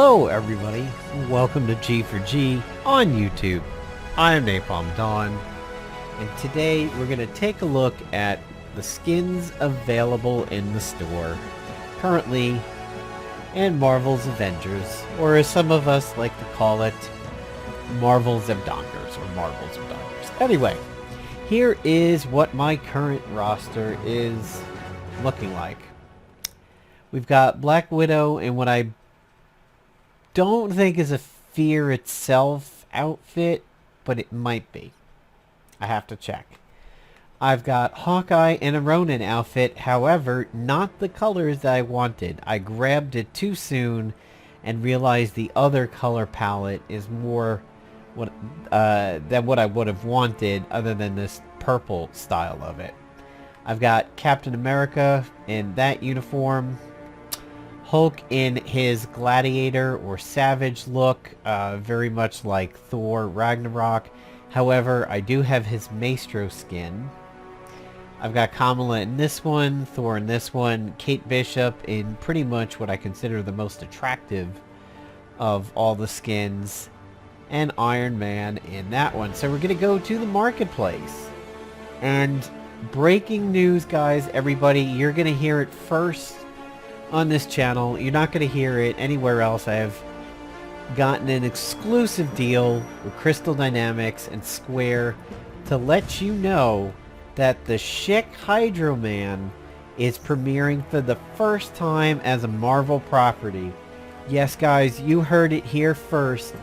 Hello everybody, welcome to G for G on YouTube. I am Napalm Dawn, and today we're going to take a look at the skins available in the store currently in Marvel's Avengers, or as some of us like to call it, Marvel's Avengers, or Marvel's Avengers. Anyway, here is what my current roster is looking like. We've got Black Widow in what I don't think is a Fear Itself outfit, but it might be. I have to check. I've got Hawkeye in a Ronin outfit, however, not the colors that I wanted. I grabbed it too soon and realized the other color palette is more than what I would have wanted, other than this purple style of it. I've got Captain America in that uniform. Hulk in his gladiator or savage look, very much like Thor Ragnarok. However, I do have his Maestro skin. I've got Kamala in this one, Thor in this one, Kate Bishop in pretty much what I consider the most attractive of all the skins, and Iron Man in that one. So we're going to go to the marketplace. And breaking news, guys, everybody, you're going to hear it first on this channel. You're not going to hear it anywhere else. I have gotten an exclusive deal with Crystal Dynamics and Square to let you know that the Schick Hydrobot is premiering for the first time as a Marvel property. Yes, guys, you heard it here first.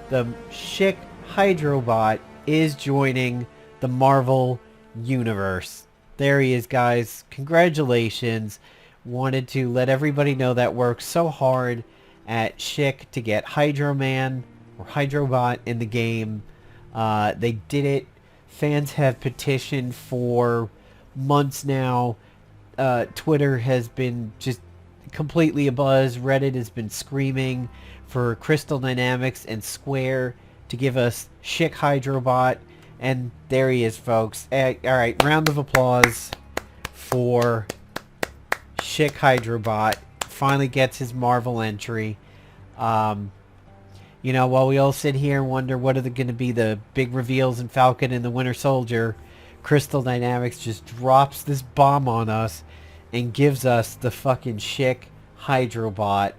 The Schick Hydrobot is joining the Marvel universe. There he is, guys. Congratulations. Wanted to let everybody know that worked so hard at Schick to get Hydro-Man or Hydrobot in the game. They did it. Fans have petitioned for months now. Twitter has been just completely abuzz. Reddit has been screaming for Crystal Dynamics and Square to give us Schick Hydrobot. And there he is, folks. Alright, round of applause for Schick Hydrobot. Finally gets his Marvel entry. You know, while we all sit here and wonder what are going to be the big reveals in Falcon and the Winter Soldier, Crystal Dynamics just drops this bomb on us and gives us the fucking Schick Hydrobot.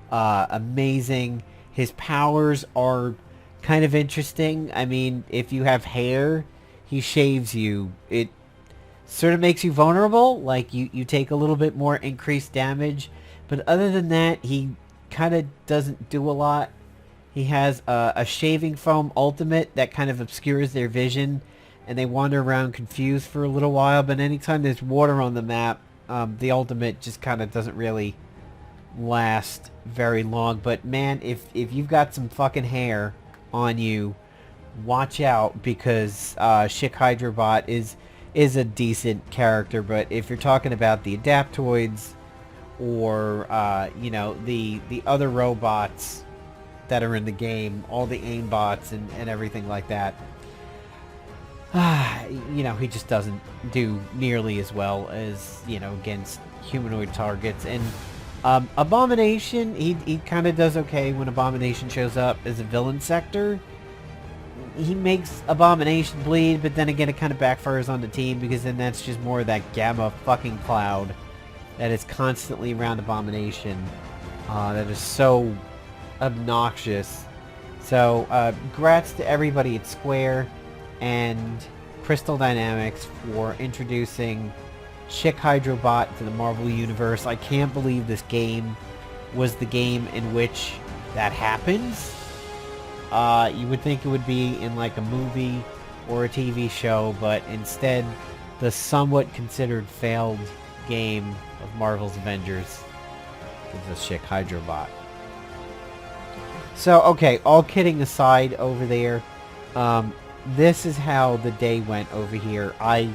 Amazing. His powers are kind of interesting. I mean, if you have hair, he shaves you. It sort of makes you vulnerable, like you take a little bit more increased damage, but other than that, he kind of doesn't do a lot. He has a shaving foam ultimate that kind of obscures their vision, and they wander around confused for a little while, but anytime there's water on the map, the ultimate just kind of doesn't really last very long. But man, if you've got some fucking hair on you, watch out, because Schick Hydrobot is a decent character. But if you're talking about the Adaptoids or you know, the other robots that are in the game, all the aimbots and everything like that, you know, he just doesn't do nearly as well as, you know, against humanoid targets. And Abomination, he kind of does okay when Abomination shows up as a villain sector. He makes Abomination bleed, but then again, it kind of backfires on the team, because then that's just more of that gamma fucking cloud that is constantly around Abomination. That is so obnoxious. So, congrats to everybody at Square and Crystal Dynamics for introducing Schick Hydrobot to the Marvel Universe. I can't believe this game was the game in which that happens. You would think it would be in like a movie or a TV show, but instead the somewhat considered failed game of Marvel's Avengers is a Schick Hydrobot. So, okay, all kidding aside over there, this is how the day went over here. I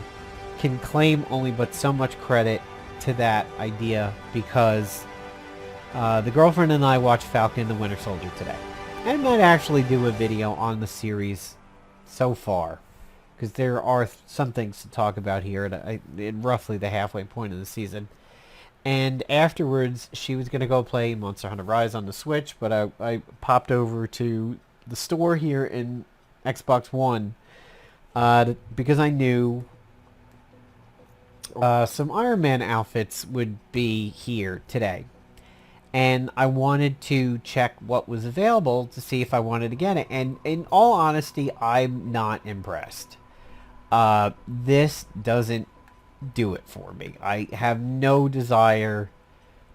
can claim only but so much credit to that idea, because the girlfriend and I watched Falcon and the Winter Soldier today. I might actually do a video on the series so far, because there are some things to talk about here at roughly the halfway point of the season. And afterwards, she was going to go play Monster Hunter Rise on the Switch, but I popped over to the store here in Xbox One because I knew some Iron Man outfits would be here today. And I wanted to check what was available to see if I wanted to get it. And in all honesty, I'm not impressed. This doesn't do it for me. I have no desire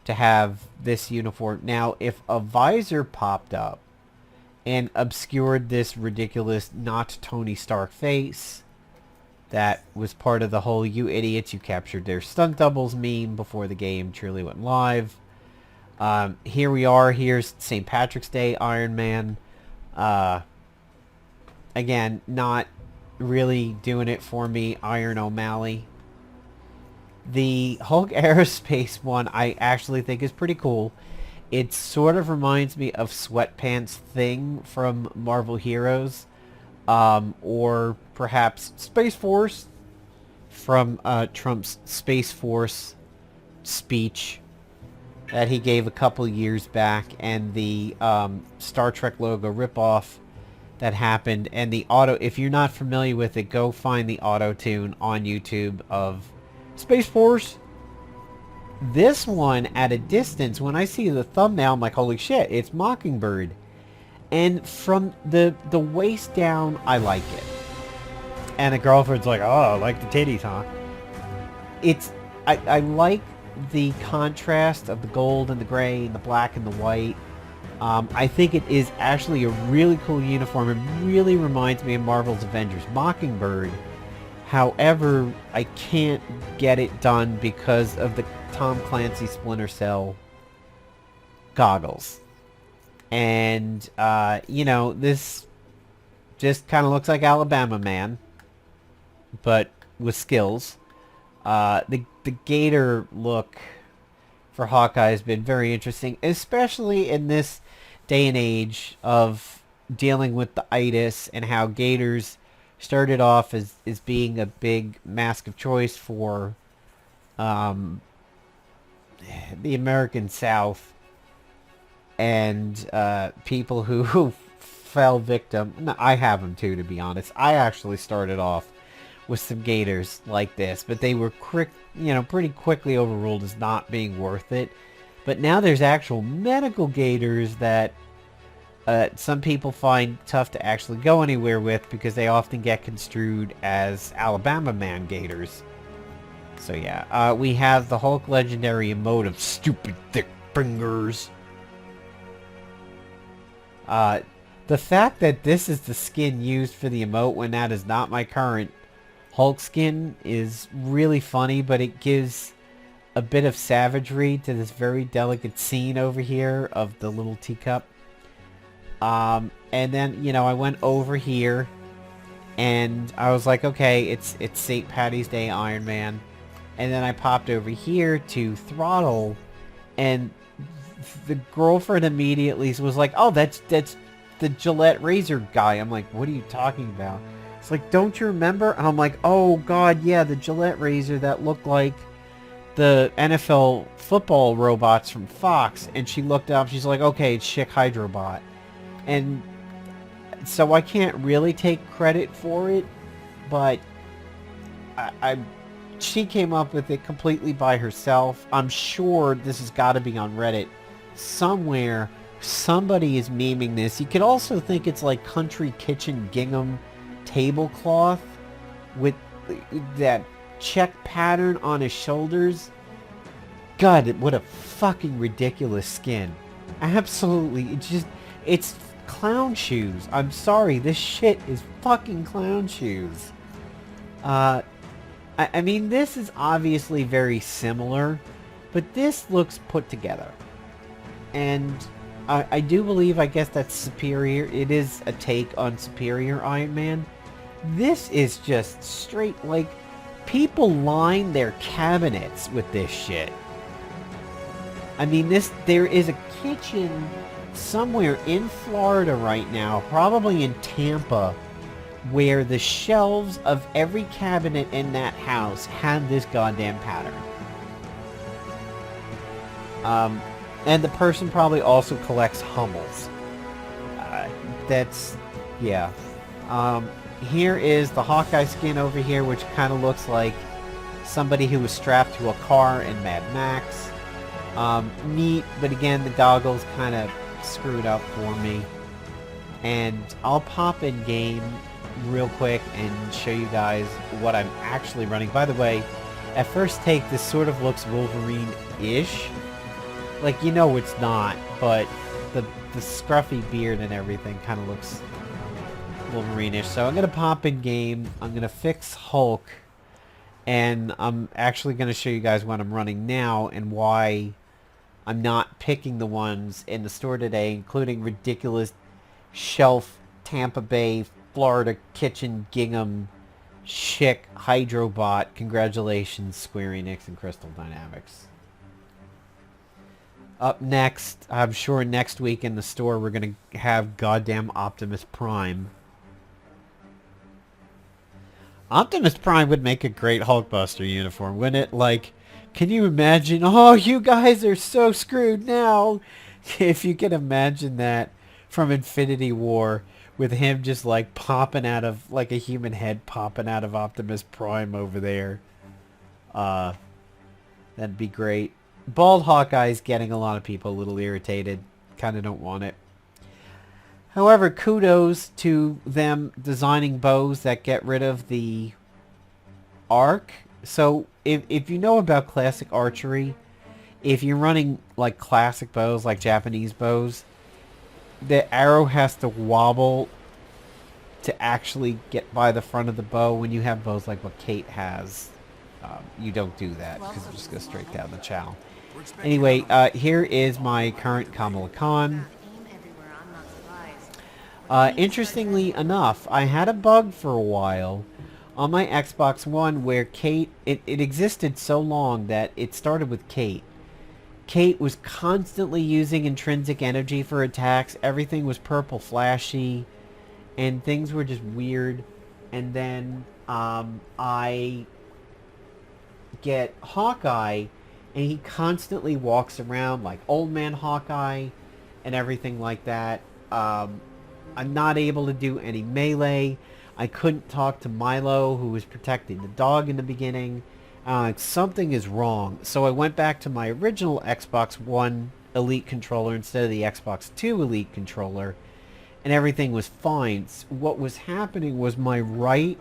to have this uniform. Now, if a visor popped up and obscured this ridiculous not Tony Stark face that was part of the whole "you idiots, you captured their stunt doubles" meme before the game truly went live. Here we are. Here's St. Patrick's Day Iron Man. Again, not really doing it for me. Iron O'Malley. The Hulk Aerospace one I actually think is pretty cool. It sort of reminds me of Sweatpants Thing from Marvel Heroes. Or perhaps Space Force from Trump's Space Force speech that he gave a couple years back, and the Star Trek logo ripoff that happened, and the auto. If you're not familiar with it, go find the auto tune on YouTube of Space Force. This one, at a distance, when I see the thumbnail, I'm like, holy shit, it's Mockingbird. And from the waist down, I like it. And the girlfriend's like, oh, I like the titties, huh? I like the contrast of the gold and the gray and the black and the white. I think it is actually a really cool uniform. It really reminds me of Marvel's Avengers Mockingbird. However, I can't get it done because of the Tom Clancy Splinter Cell goggles. And, you know, this just kind of looks like Alabama Man, but with skills. The gator look for Hawkeye has been very interesting, especially in this day and age of dealing with the itis and how gators started off as being a big mask of choice for the American South, and people who fell victim. No, I have them too, to be honest. I actually started off with some gators like this, but they were pretty quickly overruled as not being worth it. But now there's actual medical gators that some people find tough to actually go anywhere with because they often get construed as Alabama Man gators. So yeah, we have the Hulk legendary emote of stupid thick fingers. The fact that this is the skin used for the emote when that is not my current Hulk skin is really funny, but it gives a bit of savagery to this very delicate scene over here of the little teacup. And then, you know, I went over here and I was like, okay, it's St. Patty's Day Iron Man. And then I popped over here to Throttle, and the girlfriend immediately was like, oh, that's the Gillette razor guy. I'm like, what are you talking about? It's like, don't you remember? And I'm like, oh god, yeah, the Gillette razor that looked like the NFL football robots from Fox. And she looked up, she's like, okay, it's Schick Hydrobot. And so I can't really take credit for it, but she came up with it completely by herself. I'm sure this has got to be on Reddit somewhere. Somebody is memeing this. You could also think it's like Country Kitchen gingham tablecloth with that check pattern on his shoulders. God, what a fucking ridiculous skin. Absolutely. It's clown shoes. I'm sorry, this shit is fucking clown shoes. I mean, this is obviously very similar, but this looks put together. And I do believe, I guess that's Superior. It is a take on Superior Iron Man. This is just straight, like, people line their cabinets with this shit. I mean, there is a kitchen somewhere in Florida right now, probably in Tampa, where the shelves of every cabinet in that house had this goddamn pattern. And the person probably also collects Hummels. That's, yeah. Here is the Hawkeye skin over here, which kind of looks like somebody who was strapped to a car in Mad Max. Neat, but again, the goggles kind of screwed up for me. And I'll pop in game real quick and show you guys what I'm actually running. By the way, at first take, this sort of looks Wolverine-ish. Like, you know it's not, but the scruffy beard and everything kind of looks Wolverine-ish. So I'm going to pop in game, I'm going to fix Hulk, and I'm actually going to show you guys what I'm running now and why I'm not picking the ones in the store today, including ridiculous shelf Tampa Bay, Florida kitchen gingham Schick Hydrobot. Congratulations, Square Enix and Crystal Dynamics. Up next, I'm sure next week in the store we're going to have goddamn Optimus Prime. Optimus Prime would make a great Hulkbuster uniform, wouldn't it? Like, can you imagine? Oh, you guys are so screwed now. If you can imagine that from Infinity War with him just like popping out of, like a human head popping out of Optimus Prime over there. That'd be great. Bald Hawkeye's getting a lot of people a little irritated. Kind of don't want it. However, kudos to them designing bows that get rid of the arc. So, if you know about classic archery, if you're running like classic bows, like Japanese bows, the arrow has to wobble to actually get by the front of the bow. When you have bows like what Kate has, you don't do that because it just goes straight down the chow. Anyway, here is my current Kamala Khan. Interestingly enough, I had a bug for a while on my Xbox One where Kate, it existed so long that it started with Kate. Kate was constantly using intrinsic energy for attacks. Everything was purple flashy, and things were just weird. And then I get Hawkeye, and he constantly walks around like old man Hawkeye and everything like that. I'm not able to do any melee. I couldn't talk to Milo, who was protecting the dog in the beginning. Something is wrong. So I went back to my original Xbox One Elite controller instead of the Xbox 2 Elite controller, and everything was fine. What was happening was my right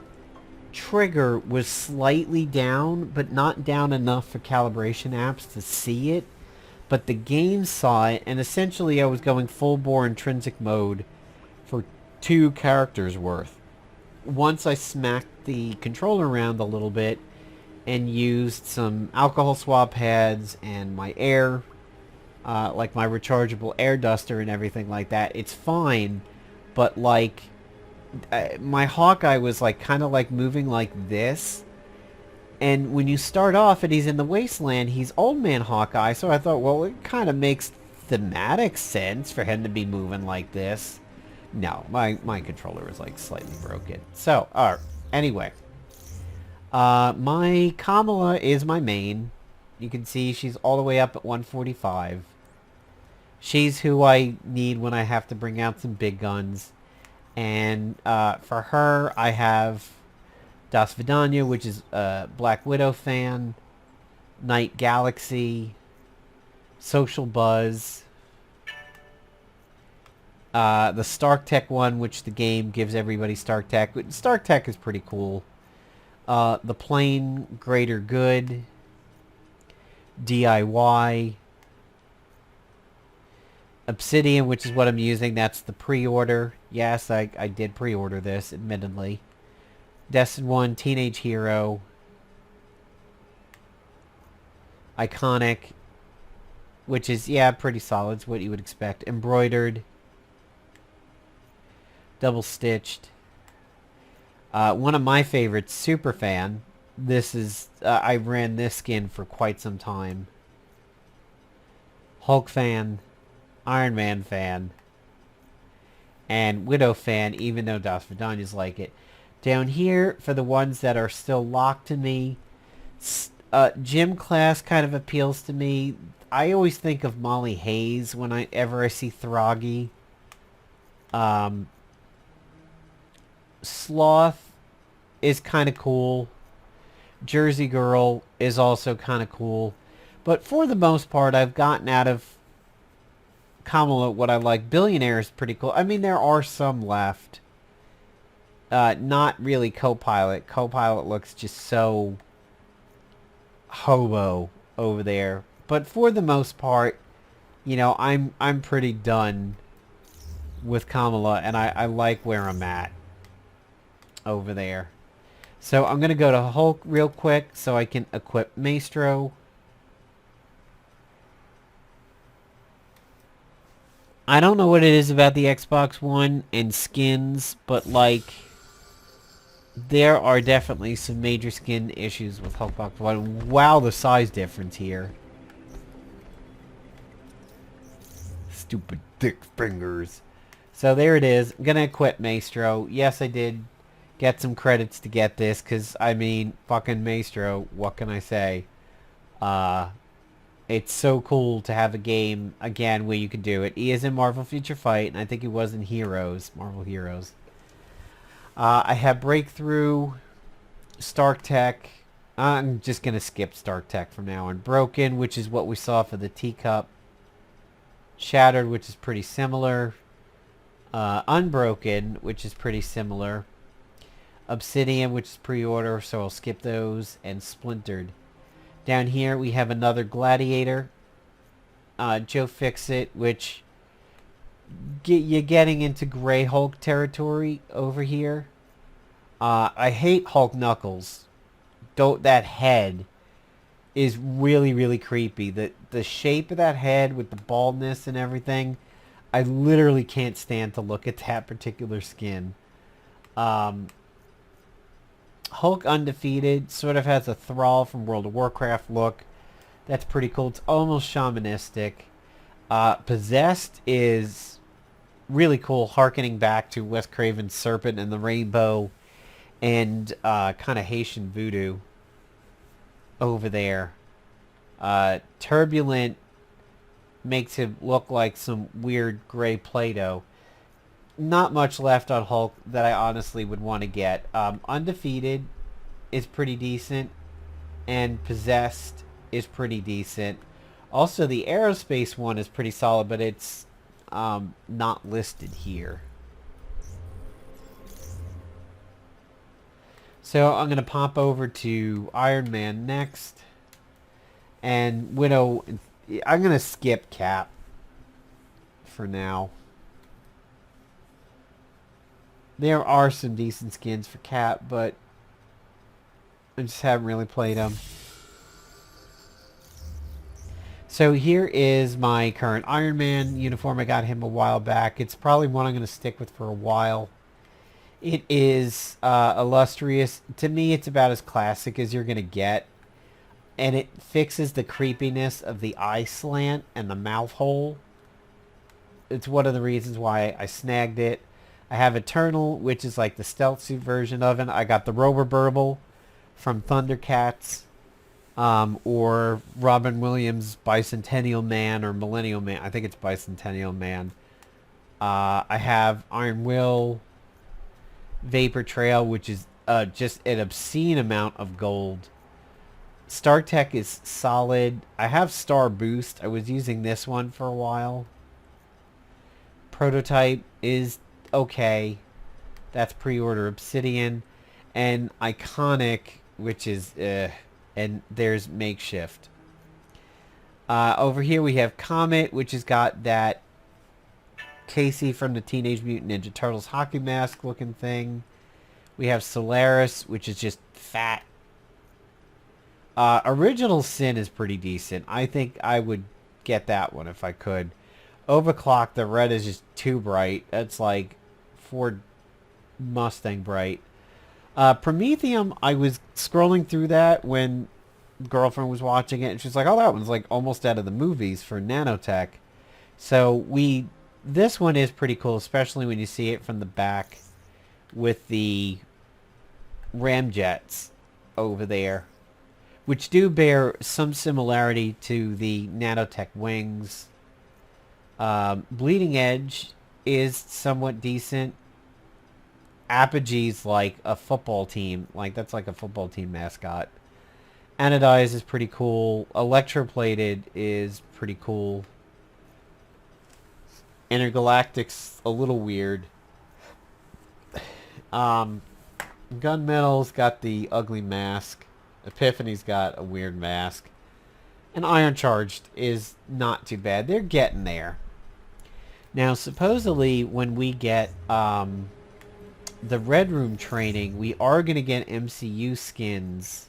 trigger was slightly down, but not down enough for calibration apps to see it. But the game saw it, and essentially I was going full bore intrinsic mode for 2 characters worth. Once I smacked the controller around a little bit and used some alcohol swab pads and my air, like my rechargeable air duster and everything like that, it's fine. But like, my Hawkeye was like kind of like moving like this. And when you start off and he's in the wasteland, he's old man Hawkeye. So I thought, well, it kind of makes thematic sense for him to be moving like this. No, my controller was like slightly broken. So, anyway. My Kamala is my main. You can see she's all the way up at 145. She's who I need when I have to bring out some big guns. And for her, I have Das Vidania, which is a Black Widow fan, Night Galaxy, Social Buzz, the Stark Tech one, which the game gives everybody Stark Tech. Stark Tech is pretty cool. The Plain Greater Good, DIY, Obsidian, which is what I'm using. That's the pre-order. Yes, I did pre-order this, admittedly. Destin 1, Teenage Hero, Iconic, which is, yeah, pretty solid. It's what you would expect. Embroidered, Double Stitched. One of my favorites, Superfan. This is, I ran this skin for quite some time. Hulk fan, Iron Man fan, and Widow fan, even though Das Vidania's like it. Down here, for the ones that are still locked to me, Gym class kind of appeals to me. I always think of Molly Hayes whenever I see Throggy. Um, Sloth is kind of cool. Jersey Girl is also kind of cool. But for the most part, I've gotten out of Kamala what I like. Billionaire is pretty cool. I mean, there are some left. Not really Copilot. Copilot looks just so hobo over there. But for the most part, you know, I'm pretty done with Kamala, and I like where I'm at over there. So I'm going to go to Hulk real quick so I can equip Maestro. I don't know what it is about the Xbox One and skins, but like, there are definitely some major skin issues with Hulkbox One. Wow, the size difference here. Stupid thick fingers. So there it is. I'm going to equip Maestro. Yes, I did get some credits to get this, because, I mean, fucking Maestro, what can I say? It's so cool to have a game, again, where you can do it. He is in Marvel Future Fight, and I think he was in Heroes, Marvel Heroes. I have Breakthrough, Stark Tech. I'm just going to skip Stark Tech from now on. Broken, which is what we saw for the teacup. Shattered, which is pretty similar. Unbroken, which is pretty similar. Obsidian, which is pre-order, so I'll skip those. And Splintered. Down here we have another Gladiator. Joe Fixit, which you're getting into Grey Hulk territory over here. I hate Hulk Knuckles. That head is really, really creepy. The shape of that head with the baldness and everything, I literally can't stand to look at that particular skin. Hulk Undefeated sort of has a Thrall from World of Warcraft look. That's pretty cool. It's almost shamanistic. Possessed is really cool, harkening back to Wes Craven's Serpent and the Rainbow and kind of Haitian voodoo over there. Turbulent makes him look like some weird gray Play-Doh. Not much left on Hulk that I honestly would want to get. Undefeated is pretty decent, and Possessed is pretty decent. Also, the Aerospace one is pretty solid, but it's not listed here. So I'm going to pop over to Iron Man next. And Widow, I'm going to skip Cap for now. There are some decent skins for Cap, but I just haven't really played them. So here is my current Iron Man uniform. I got him a while back. It's probably one I'm going to stick with for a while. It is illustrious. To me, it's about as classic as you're going to get. And it fixes the creepiness of the eye slant and the mouth hole. It's one of the reasons why I snagged it. I have Eternal, which is like the stealth suit version of it. I got the Rover Burble from Thundercats. Or Robin Williams' Bicentennial Man or Millennial Man. I think it's Bicentennial Man. I have Iron Will, Vapor Trail, which is just an obscene amount of gold. Stark Tech is solid. I have Star Boost. I was using this one for a while. Prototype is okay. That's pre-order. Obsidian. And Iconic, which is... and there's Makeshift. Over here we have Comet, which has got that Casey from the Teenage Mutant Ninja Turtles hockey mask looking thing. We have Solaris, which is just fat. Original Sin is pretty decent. I think I would get that one if I could. Overclock, the red is just too bright. That's like Ford Mustang bright. Prometheum, I was scrolling through that when girlfriend was watching it, and she's like, oh, that one's like almost out of the movies for nanotech. So this one is pretty cool, especially when you see it from the back with the ramjets over there. which do bear some similarity to the nanotech wings. Bleeding Edge is somewhat decent. Apogee's like a football team. Like, that's like a football team mascot. Anodize is pretty cool. Electroplated is pretty cool. Intergalactic's a little weird. Gunmetal's got the ugly mask. Epiphany's got a weird mask. And Iron Charged is not too bad. They're getting there. Now, supposedly, when we get the Red Room training, we are going to get MCU skins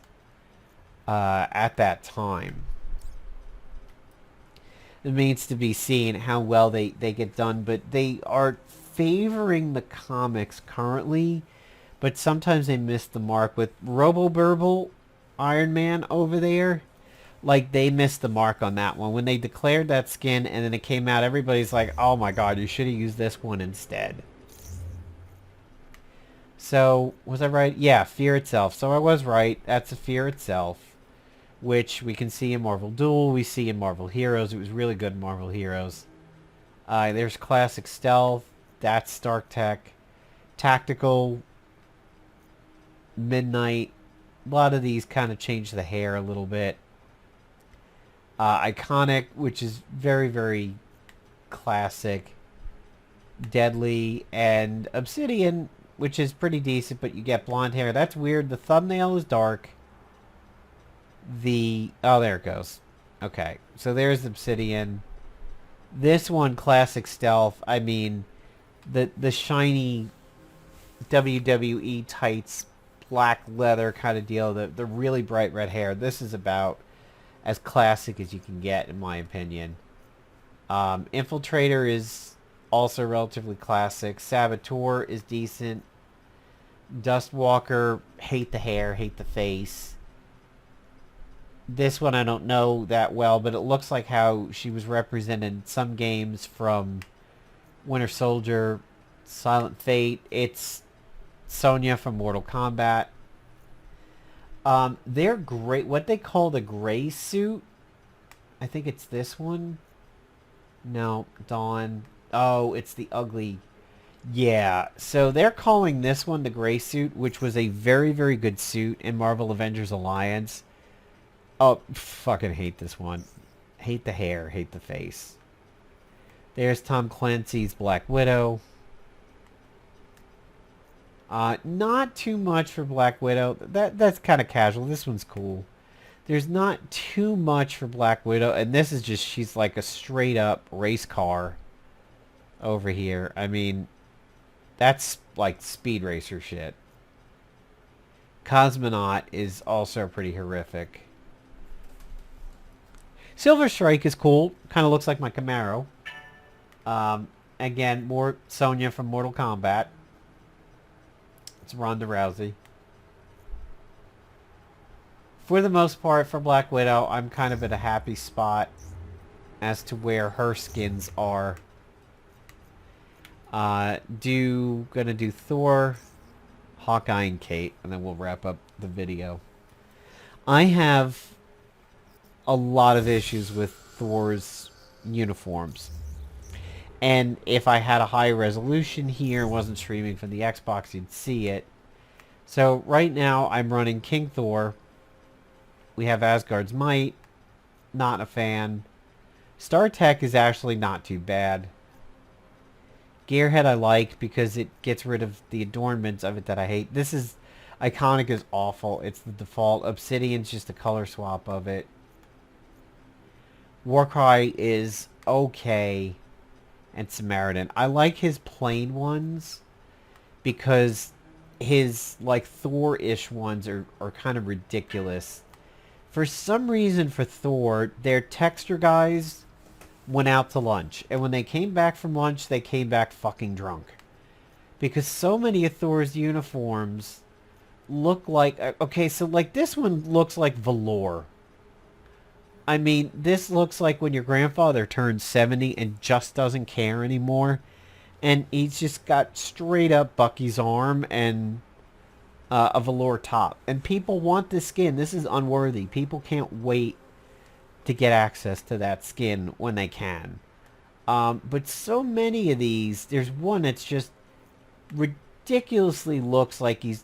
at that time. It remains to be seen how well they get done, but they are favoring the comics currently, but sometimes they miss the mark. With Robo-Burble Iron Man over there, like, they missed the mark on that one. When they declared that skin and then it came out, everybody's like, oh my god, you should have used this one instead. So, was I right? Yeah, Fear Itself. So I was right. That's a Fear Itself, which we can see in Marvel Duel. We see in Marvel Heroes. It was really good in Marvel Heroes. There's Classic Stealth. That's Stark Tech. Tactical. Midnight. A lot of these kind of change the hair a little bit. Iconic, which is very, very classic. Deadly. And Obsidian, which is pretty decent, but you get blonde hair. That's weird. The thumbnail is dark. Oh, there it goes. Okay, so there's Obsidian. This one, Classic Stealth. I mean, the shiny WWE tights, black leather kind of deal. The really bright red hair. This is about as classic as you can get, in my opinion. Infiltrator is also relatively classic. Saboteur is decent. Dustwalker, hate the hair, hate the face. This one I don't know that well, but it looks like how she was represented in some games from Winter Soldier, Silent Fate. It's Sonya from Mortal Kombat. They're great. What they call the gray suit. I think it's this one. No, Dawn. Oh, it's the ugly. Yeah, so they're calling this one the gray suit, which was a very, very good suit in Marvel Avengers Alliance. Oh, fucking hate this one. Hate the hair, hate the face. There's Tom Clancy's Black Widow. Not too much for Black Widow. That's kind of casual. This one's cool. There's not too much for Black Widow, and this is just, she's like a straight up race car over here. I mean, that's like Speed Racer shit. Cosmonaut is also pretty horrific. Silver Strike is cool. Kind of looks like my Camaro. Again, more Sonya from Mortal Kombat. It's Ronda Rousey. For the most part, for Black Widow, I'm kind of at a happy spot as to where her skins are. Gonna do Thor, Hawkeye, and Kate, and then we'll wrap up the video. I have a lot of issues with Thor's uniforms. And if I had a high resolution here and wasn't streaming from the Xbox, you'd see it. So right now I'm running King Thor. We have Asgard's Might. Not a fan. Star Tech is actually not too bad. Gearhead I like because it gets rid of the adornments of it that I hate. This is... Iconic is awful. It's the default. Obsidian's just a color swap of it. Warcry is okay. And Samaritan. I like his plain ones because his like Thor-ish ones are kind of ridiculous. For some reason for Thor, their texture guys went out to lunch. And when they came back from lunch, they came back fucking drunk. Because so many of Thor's uniforms look like... Okay, so like this one looks like velour. I mean, this looks like when your grandfather turns 70 and just doesn't care anymore. And he's just got straight up Bucky's arm and a velour top. And people want this skin. This is unworthy. People can't wait to get access to that skin when they can. But so many of these, there's one that's just ridiculously looks like he's...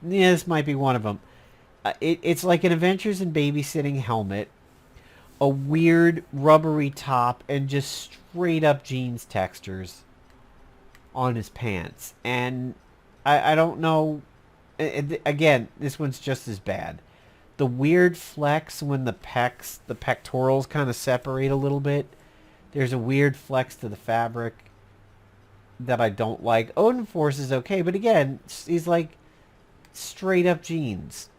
Yeah, this might be one of them. It's like an Adventures in Babysitting helmet, a weird rubbery top, and just straight up jeans textures on his pants. And I don't know. Again, this one's just as bad. The weird flex when the pectorals kind of separate a little bit. There's a weird flex to the fabric that I don't like. Odin Force is okay, but again, he's like straight up jeans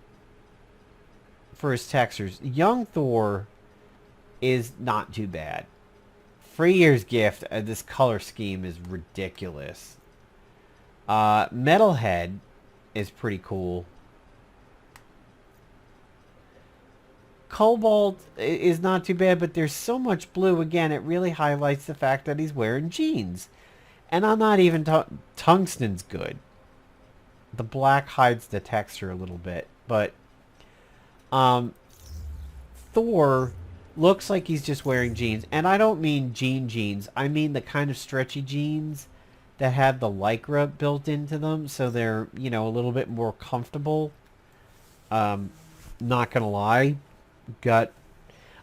for his textures. Young Thor is not too bad. Freyr's Gift, this color scheme is ridiculous. Metalhead is pretty cool. Cobalt is not too bad, but there's so much blue. Again, it really highlights the fact that he's wearing jeans. And I'm not even... Tungsten's good. The black hides the texture a little bit. But Thor looks like he's just wearing jeans. And I don't mean jeans. I mean the kind of stretchy jeans that have the Lycra built into them. So they're, you know, a little bit more comfortable. Not gonna lie.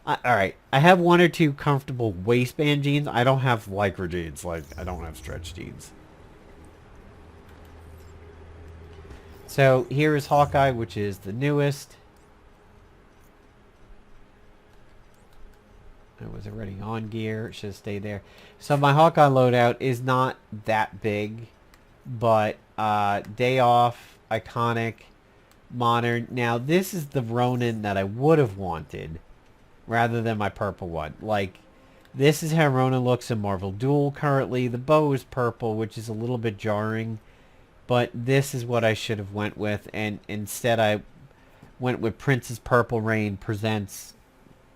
Alright, I have one or two comfortable waistband jeans. I don't have Lycra jeans. Like, I don't have stretch jeans. So here is Hawkeye, which is the newest. I was already on gear. It should stay there. So my Hawkeye loadout is not that big, but Day Off, Iconic, Modern. Now this is the Ronin that I would have wanted rather than my purple one. Like, this is how Ronin looks in Marvel Duel currently. The bow is purple, which is a little bit jarring, but this is what I should have went with, and instead I went with Prince's Purple Rain presents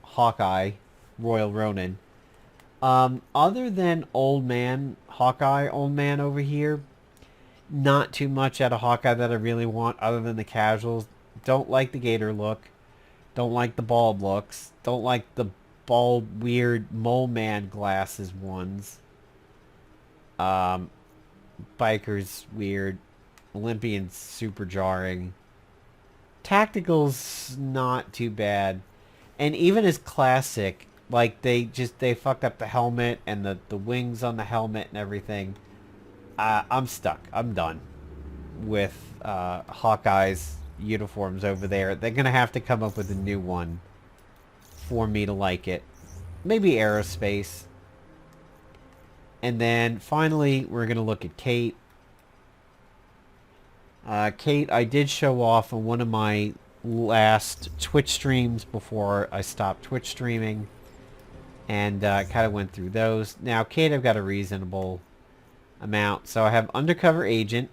Hawkeye Royal Ronin. Other than Old Man Hawkeye, Old Man over here, not too much out of Hawkeye that I really want other than the casuals. Don't like the gator look. Don't like the bald looks. Don't like the bald, weird mole man glasses ones. Biker's weird. Olympian's super jarring. Tactical's not too bad. And even as classic, like they fucked up the helmet and the wings on the helmet and everything. I'm stuck. I'm done with Hawkeye's uniforms over there. They're going to have to come up with a new one for me to like it. Maybe Aerospace. And then finally, we're going to look at Kate. Kate, I did show off on one of my last Twitch streams before I stopped Twitch streaming. And kind of went through those. Now, Kate, I've got a reasonable amount. So I have Undercover Agent,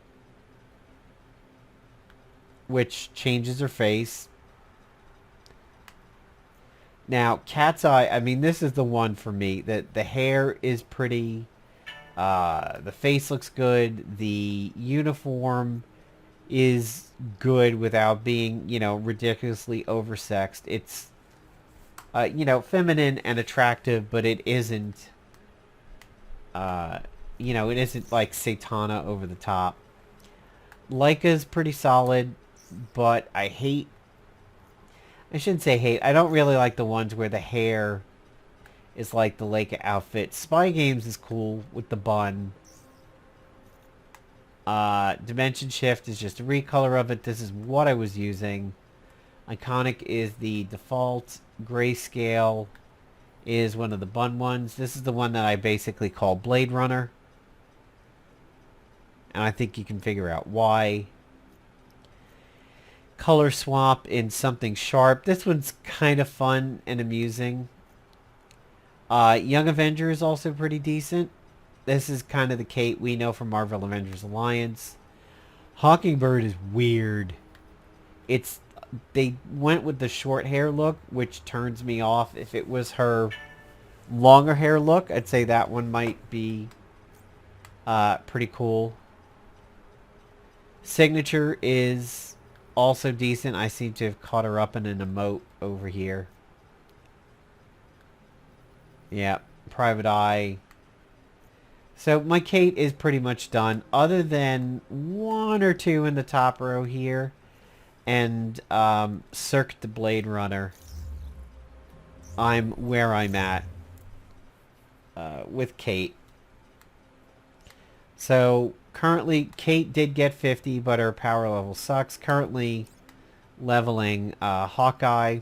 which changes her face. Now, Cat's Eye, I mean, this is the one for me. The hair is pretty. The face looks good. The uniform is good without being, you know, ridiculously oversexed. It's, you know, feminine and attractive, but it isn't, you know, it isn't like Satana over the top. Leica's pretty solid, but I shouldn't say hate. I don't really like the ones where the hair is like the Leica outfit. Spy Games is cool with the bun. Dimension Shift is just a recolor of it. This is what I was using. Iconic is the default. Grayscale is one of the bun ones. This is the one that I basically call Blade Runner. And I think you can figure out why. Color swap in something sharp. This one's kind of fun and amusing. Young Avenger is also pretty decent. This is kind of the Kate we know from Marvel Avengers Alliance. Hawkingbird is weird. They went with the short hair look, which turns me off. If it was her longer hair look, I'd say that one might be pretty cool. Signature is also decent. I seem to have caught her up in an emote over here. Yeah, Private Eye. So my Kate is pretty much done, other than one or two in the top row here. And Cirque the Blade Runner. I'm where I'm at with Kate. So currently Kate did get 50, but her power level sucks. Currently leveling Hawkeye.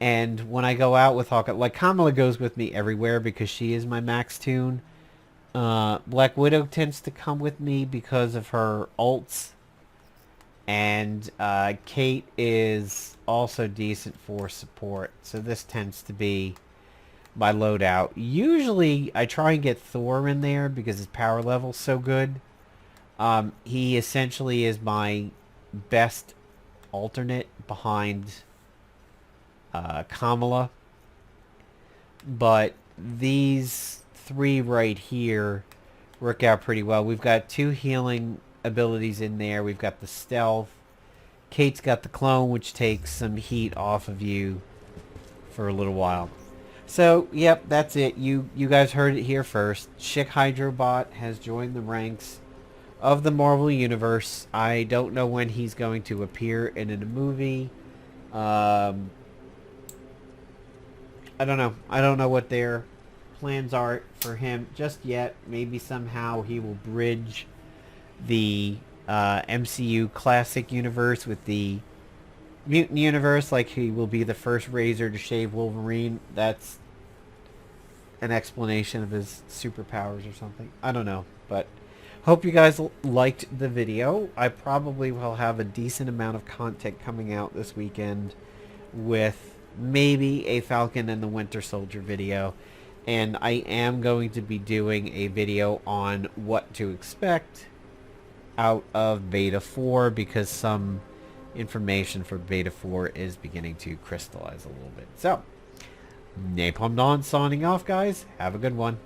And when I go out with Hawkeye, like Kamala goes with me everywhere because she is my max tune. Black Widow tends to come with me because of her ults. And Kate is also decent for support. So this tends to be my loadout. Usually I try and get Thor in there because his power level's so good. He essentially is my best alternate behind Kamala. But these three right here work out pretty well. We've got 2 healing abilities in there. We've got the stealth. Kate's got the clone, which takes some heat off of you for a little while. So, yep, that's it. You guys heard it here first. Schick Hydrobot has joined the ranks of the Marvel Universe. I don't know when he's going to appear in a movie. I don't know. I don't know what their plans are for him just yet. Maybe somehow he will bridge the MCU classic universe with the mutant universe, like he will be the first Razor to shave Wolverine. That's an explanation of his superpowers or something. I don't know, but hope you guys liked the video. I probably will have a decent amount of content coming out this weekend with maybe a Falcon and the Winter Soldier video. And I am going to be doing a video on what to expect out of Beta 4 because some information for Beta 4 is beginning to crystallize a little bit. So, Napalm Dawn signing off, guys. Have a good one.